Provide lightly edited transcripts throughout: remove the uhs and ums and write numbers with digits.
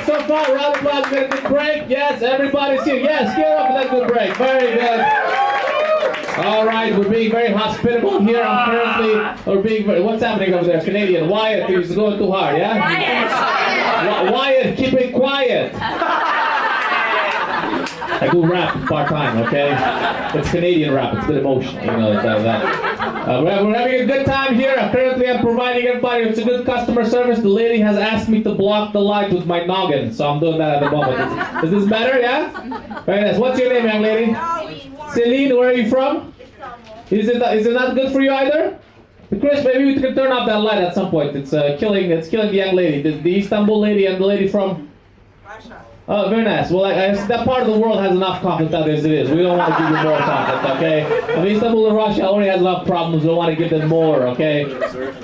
so far? Round of applause, get a good break. Yes, everybody's here. Yes, get up and let good break. Very good. All right, we're being very hospitable here. What's happening over there? Canadian. Wyatt, he's going too hard, yeah? Wyatt, keep it quiet. I do rap part-time, okay? It's Canadian rap, it's a bit emotional, you know, we're having a good time here. Currently, I'm providing everybody with a good customer service. The lady has asked me to block the light with my noggin, so I'm doing that at the moment. Is this better, yeah? Very nice. What's your name, young lady? Celine, where are you from? Is it not good for you either? Chris, maybe we can turn off that light at some point. It's killing the young lady. The Istanbul lady and the lady from Russia. Oh, very nice. Well, that part of the world has enough conflict as it is. We don't want to give them more conflict, okay? I mean, Istanbul and Russia already has enough problems. We don't want to give them more, okay?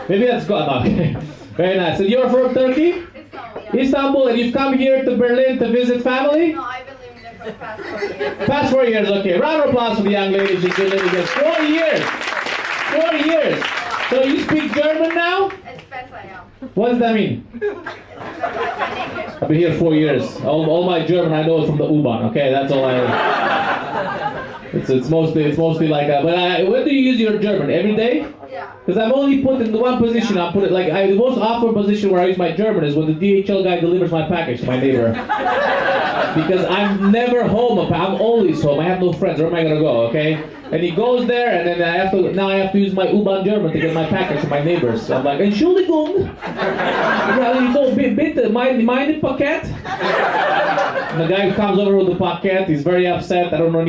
Maybe that's good. Okay. Very nice. And you're from Turkey? Istanbul, yeah. Istanbul, and you've come here to Berlin to visit family? No, I've been living there for the past 4 years. Past 4 years, okay. Round of applause for the young lady. She's been living here 4 years. 4 years. So you speak German now? It's best I am. What does that mean? I've been here 4 years. All my German I know is from the U-Bahn. Okay, that's all I. It's mostly like that. But when do you use your German? Every day? Yeah. Because I'm only put in the one position. I put it like the most awkward position where I use my German is when the DHL guy delivers my package to my neighbor. Because I'm never home. I'm always home. I have no friends. Where am I gonna go? Okay. And he goes there, and then I have to use my U-Bahn German to get my package to my neighbors. So I'm like, Entschuldigung. Ja, you go, bitte, meine Paket. And the guy who comes over with the paket, he's very upset. I don't know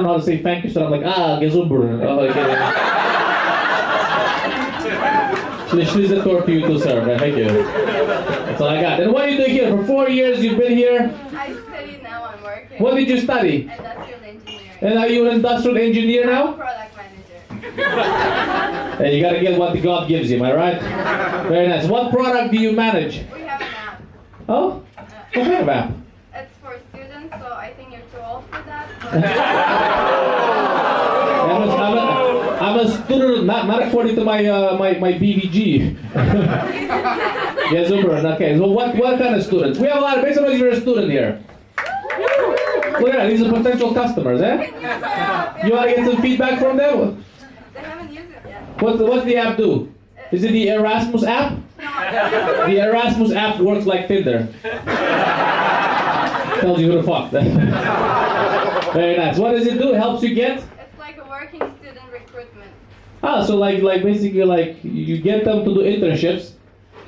how to say thank you, so I'm like, gesumber. She's a tour to you too, sir. Thank you. That's all I got. And what are you doing here? For 4 years you've been here? I study now, I'm working. What did you study? Industrial engineering. And are you an industrial engineer I'm now? a product manager. Hey, you gotta get what God gives you, am I right? Very nice. What product do you manage? We have an app. Oh? What kind of app? It's for students, so I think you're too old for that. I'm a student, not according to my BVG. Yes, super. Okay. So what kind of students? We have a lot of. Based on you're a student here. Look at that. These are potential customers, eh? You want to get some feedback from them? They haven't used it yet. What's the app do? Is it the Erasmus app? No. The Erasmus app works like Tinder. Tells you who to fuck. Very nice. What does it do? Helps you get? It's like a working student recruitment. Ah, so like basically like you get them to do internships,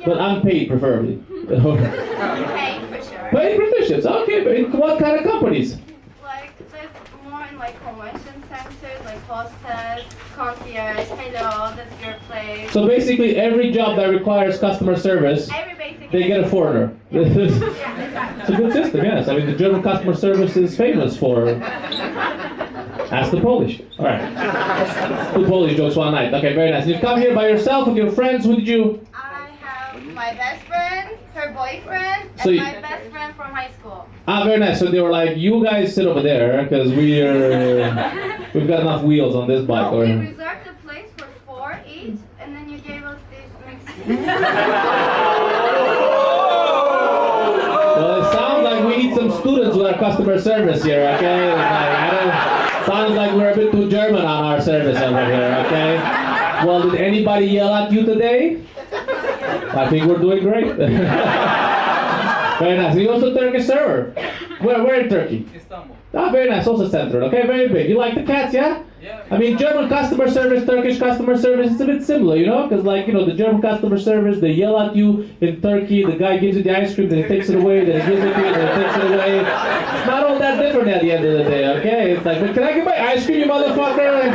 but unpaid preferably. Paying for sure. Paid internships. Okay, but in what kind of companies? Like, there's more in like convention centers, like hostess, concierge, hello, that's your place. So basically every job that requires customer service, Every basic. they get a foreigner. Yeah, It's exactly. a good system, yes. I mean, the German customer service is famous for... Ask the Polish. All right. 2 Polish jokes one night. Okay, very nice. You've come here by yourself with your friends. Who did you... I have my best friend, her boyfriend, So and you- my best friend from high school. Ah, very nice. So they were like, you guys sit over there, because we've got enough wheels on this bike. No, Or... we reserved the place for 4 each, and then you gave us this mixed. Well, it sounds like we need some students with our customer service here, okay? Sounds like we're a bit too German on our service over here, okay? Well, did anybody yell at you today? I think we're doing great. Very nice. You also Turkish server. Where in Turkey? Istanbul. Ah, very nice. Also central. Okay, very big. You like the cats, yeah? Yeah. I mean, German customer service, Turkish customer service, it's a bit similar, you know? Because, like, you know, the German customer service, they yell at you in Turkey, the guy gives you the ice cream, then he takes it away, then he gives it to you, then he takes it away. It's not all that different at the end of the day, okay? It's like, but can I get my ice cream, you motherfucker?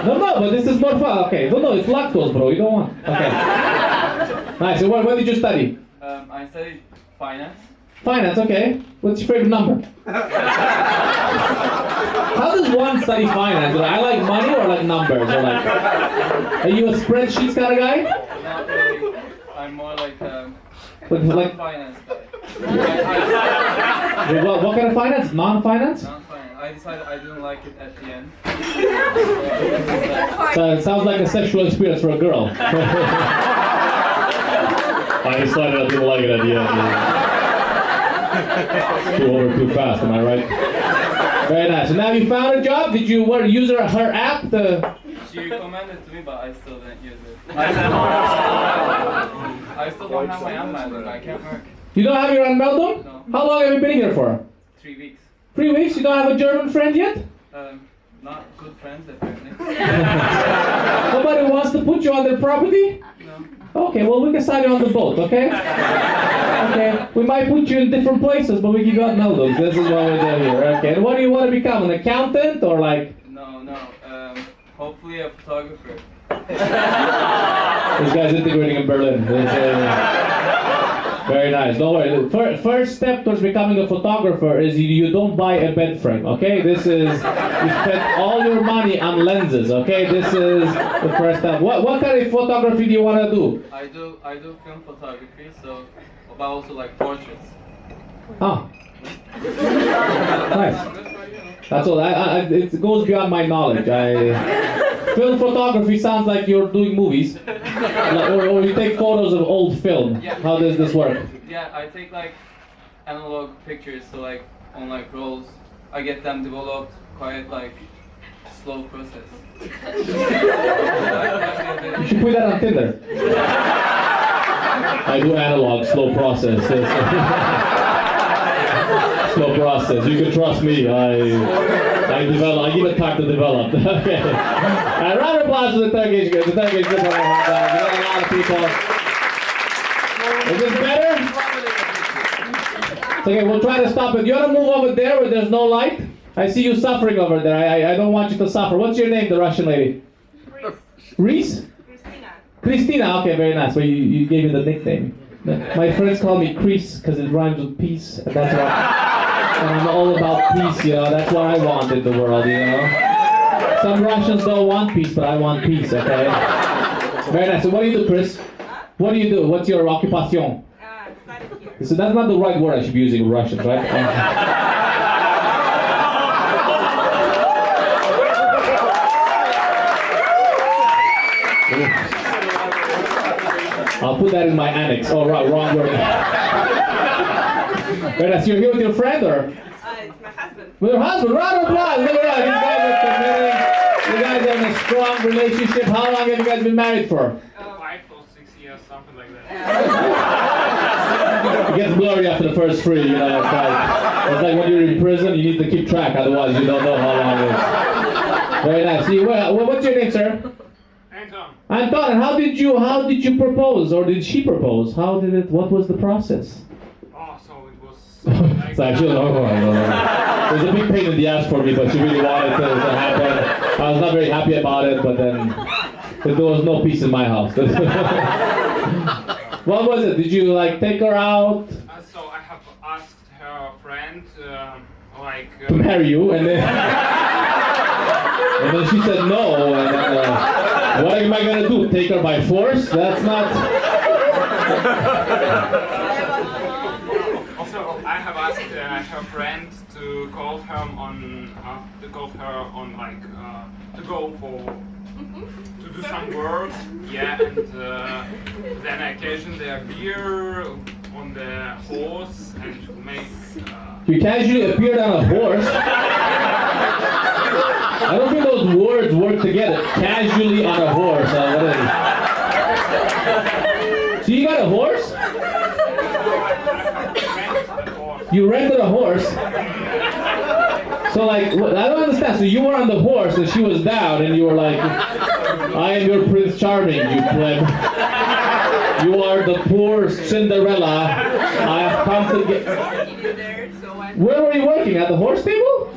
No, but this is more fun. Okay, no, it's lactose, bro. You don't want. Okay. Nice. So what did you study? I studied finance. Finance, okay. What's your favorite number? How does one study finance? I like money or like numbers? Or like, are you a spreadsheets kind of guy? Not really. I'm more like Like finance guy. what kind of finance? Non-finance? Non-finance. I decided I didn't like it at the end. So it sounds like a sexual experience for a girl. I decided I didn't like it at the end. Too over too fast, am I right? Very nice. So now you found a job. Did you use her app? She recommended to me, but I still didn't use it. I still don't have my unmelded. I can't work. You don't have your unmelded? No. How long have you been here for? 3 weeks. 3 weeks? You don't have a German friend yet? Not good friends apparently. Nobody wants to put you on their property? No. Okay, well we can sign you on the boat, okay? Okay, we might put you in different places, but we give you unmelded. This is what we do here, okay? And what do you want to become, an accountant or like? No. Hopefully a photographer. This guy's integrating in Berlin. Very nice. Don't worry. First step towards becoming a photographer is you don't buy a bed frame. Okay, this is you spend all your money on lenses. Okay, this is the first step. What kind of photography do you want to do? I do film photography, so but also like portraits. Ah, nice. That's all. It goes beyond my knowledge. Film photography sounds like you're doing movies, or you take photos of old film. Yeah. How does this work? Yeah, I take like analog pictures, so like on like rolls. I get them developed quite like slow process. You should put that on Tinder. I do analog, slow process. Slow process. You can trust me. I give it time to develop. Okay. Round of applause for the Turkish guys. The Turkish people. We got a lot of people. Is this better? It's okay, we'll try to stop it. You want to move over there where there's no light? I see you suffering over there. I don't want you to suffer. What's your name, the Russian lady? Reese? Christina. Okay, very nice. Well, you gave me the nickname. My friends call me Chris because it rhymes with peace, and that's what. And I'm all about peace, you know. That's what I want in the world, you know. Some Russians don't want peace, but I want peace. Okay. Very nice. So what do you do, Chris? What do you do? What's your occupation? So that's not the right word I should be using in Russian, right? I'll put that in my annex. Oh, right, wrong word. Very nice. You're here with your friend, or? It's my husband. With your husband. Round of applause. Look at that. These guys are committed. You guys are in a strong relationship. How long have you guys been married for? 5 or 6 years, something like that. It gets blurry after the first 3. You know, it's like when you're in prison, you need to keep track. Otherwise, you don't know how long it is. Very nice. See, what's your name, sir? Anton. Anton, and how did you propose, or did she propose? What was the process? Oh, so it was like... So actually, no. It was a big pain in the ass for me, but she really wanted to happen. I was not very happy about it, but then there was no peace in my house. What was it? Did you like take her out? So I have asked her friend, To marry you, and then she said no, and then what am I gonna do? Take her by force? That's not. Also, I have asked her friend to call her on like to go to do some work, yeah, and then occasionally they appear on the horse and make. You casually appeared on a horse. I don't think those words work together. Casually on a horse. What is it? So you got a horse? You rented a horse? So like, I don't understand. So you were on the horse and she was down and you were like, I am your Prince Charming, you pleb. You are the poor Cinderella. I have come to get... Where were you working? At the horse stable?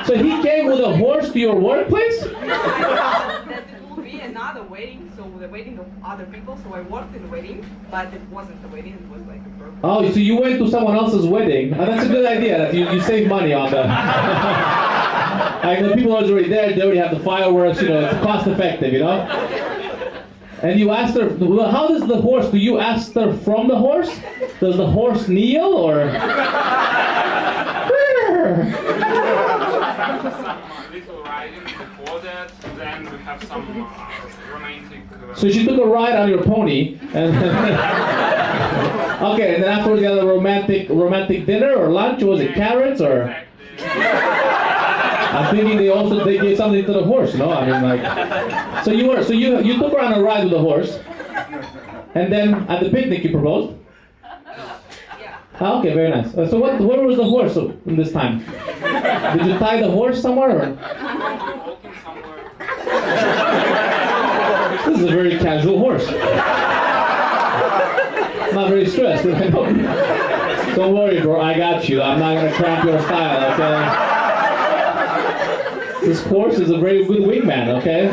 So he came with a horse to your workplace? That it will be another wedding, so the wedding of other people, so I worked in the wedding, but it wasn't the wedding, it was like a purpose. Oh, so you went to someone else's wedding. That's a good idea. That you save money on the... Like the people are already there, they already have the fireworks, you know, it's cost effective, you know? And you asked her, well, how does the horse, do you ask her from the horse? Does the horse kneel, or? Some little riding before that, then we have some romantic... So she took a ride on your pony, and Okay, and then afterwards you had a romantic dinner or lunch. Was it carrots or? I'm thinking they gave something to the horse. No, I mean like. So you took her on a ride with the horse, and then at the picnic you proposed. Ah, okay, very nice. So where was the horse in this time? Did you tie the horse somewhere? Or? Walking somewhere. This is a very casual horse. Not very stressed. Don't worry, bro. I got you. I'm not gonna cramp your style, okay? This horse is a very good wingman, okay?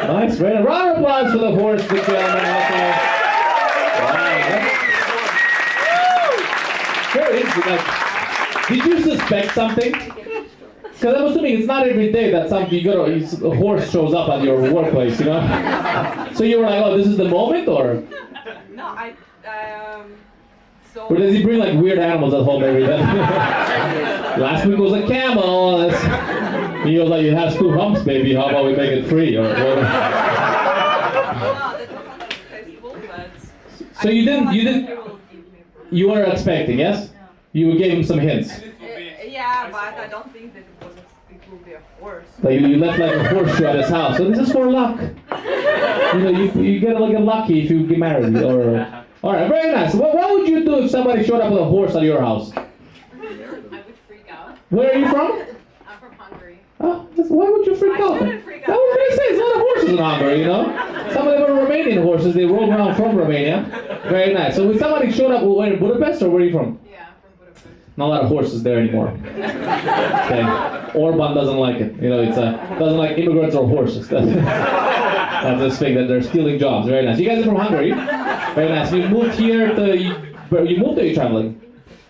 Nice, right? A round of applause for the horse, the gentleman, okay? Very interesting. Like, did you suspect something? Because I'm assuming it's not every day that a horse shows up at your workplace, you know? So you were like, oh, this is the moment, or? No, Or does he bring like weird animals at home every day? Last week was a camel. He was like, it has 2 humps, baby. How about we make it free? Or whatever. No, that was not a festival, but... So you didn't, you were expecting, yes? You gave him some hints. Yeah, but I don't think that it will be a horse. Like you left like a horseshoe at his house. So this is for luck. You know, you gotta get lucky if you get married. Or, all right, very nice. What would you do if somebody showed up with a horse at your house? I would freak out. Where are you from? I'm from Hungary. Oh, why would you freak out? shouldn't freak I out. was gonna say, there's a lot of horses in Hungary, you know? Some of them are Romanian horses, they roam around from Romania. Very nice. So when somebody showed up, where, in Budapest, or where are you from? Yeah, from Budapest. Not a lot of horses there anymore. Okay. Orban doesn't like it. You know, doesn't like immigrants or horses. That's this thing that they're stealing jobs. Very nice. You guys are from Hungary. Very nice. You moved here you moved or are you traveling?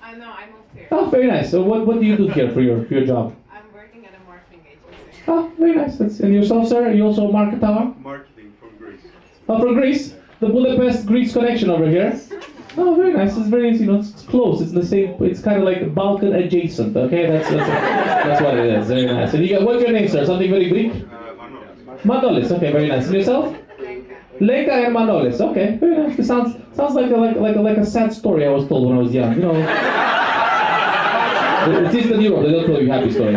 I know, I moved here. Oh, very nice. So what do you do here for your job? I'm working at a marketing agency. Oh, very nice. And yourself, sir? Are you also a marketer? Marketing from Greece. Oh, from Greece? The Budapest-Greece connection over here. Oh, very nice. It's very, it's close. It's the same. It's kind of like Balkan adjacent. Okay, that's what it is. Very nice. And what's your name, sir? Something very Greek? Manolis. Okay, very nice. And yourself? Lenka and Manolis. Okay, very nice. It sounds like a sad story I was told when I was young. You know, it's Eastern Europe. They don't tell you happy stories.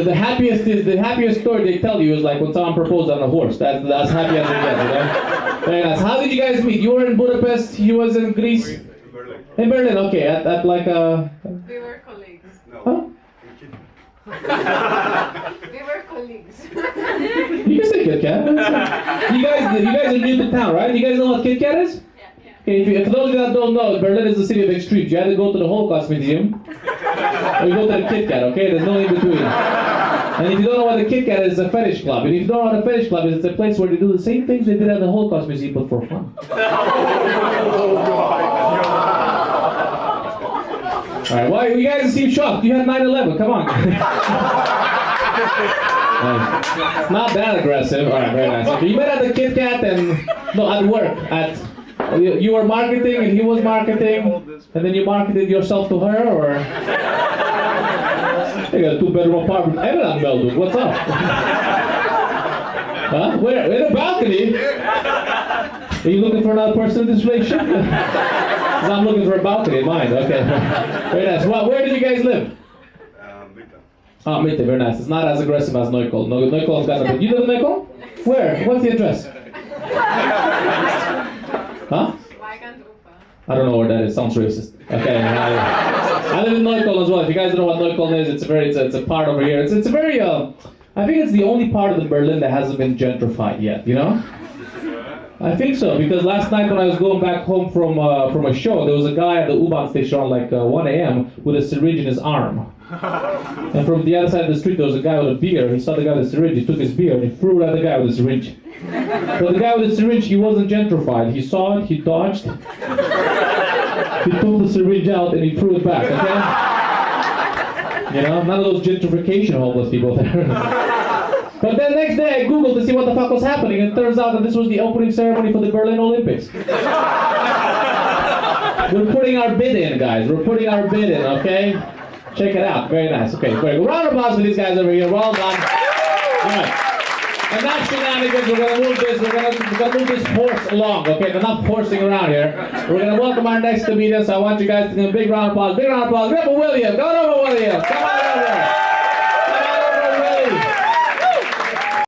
The happiest story they tell you is like when someone proposed on a horse. That's happy as it gets, you know? Very nice. How did you guys meet? You were in Budapest, he was in Greece? Berlin. In Berlin, okay. At like a... We were colleagues. Huh? We were colleagues. You can say Kit Kat. You guys are new to town, right? You guys know what Kit Kat is? Yeah. Okay, for those of you that don't know, Berlin is the city of extremes. You either go to the Holocaust Museum, or you go to the Kit Kat, okay? There's no in between. And if you don't know what the Kit Kat is, it's a fetish club. And if you don't know what a fetish club is, it's a place where they do the same things they did at the Holocaust Museum, but for fun. Alright, why you guys seem shocked? You had 9/11, come on. Not that aggressive. Alright, very nice. Okay, you met at the Kit Kat at work. You were marketing and he was marketing, and then you marketed yourself to her, or? They got a 2-bedroom apartment and an Melduk. What's up? Huh? Where? In the balcony? Are you looking for another person in this relationship? Because I'm looking for a balcony in mine. Okay. Very nice. Well, where did you guys live? Mitte. Oh, Mitte. Very nice. It's not as aggressive as Neukölln. Neukölln's got a... You live in Neukölln? Where? What's the address? Huh? I don't know where that is. Sounds racist. Okay. I live in Neukölln as well. If you guys don't know what Neukölln is, it's a part over here. It's a very I think it's the only part of the Berlin that hasn't been gentrified yet. You know? I think so, because last night when I was going back home from a show, there was a guy at the U-Bahn station around like 1 a.m. with a syringe in his arm. And from the other side of the street, there was a guy with a beer. He saw the guy with a syringe. He took his beer and he threw it at the guy with a syringe. But the guy with the syringe, he wasn't gentrified. He saw it, he dodged. He took the syringe out and he threw it back, okay? You know, none of those gentrification homeless people there. But then next day I googled to see what the fuck was happening, and it turns out that this was the opening ceremony for the Berlin Olympics. We're putting our bid in, guys. We're putting our bid in, okay? Check it out. Very nice. Okay, great. Round of applause for these guys over here. Well done. All right. And now Shenanigans, we're gonna move this horse long, okay? Enough horsing around here. We're gonna welcome our next comedian, so I want you guys to give a big round of applause. Big round of applause. Grandpa William. Go over, William. Come on over.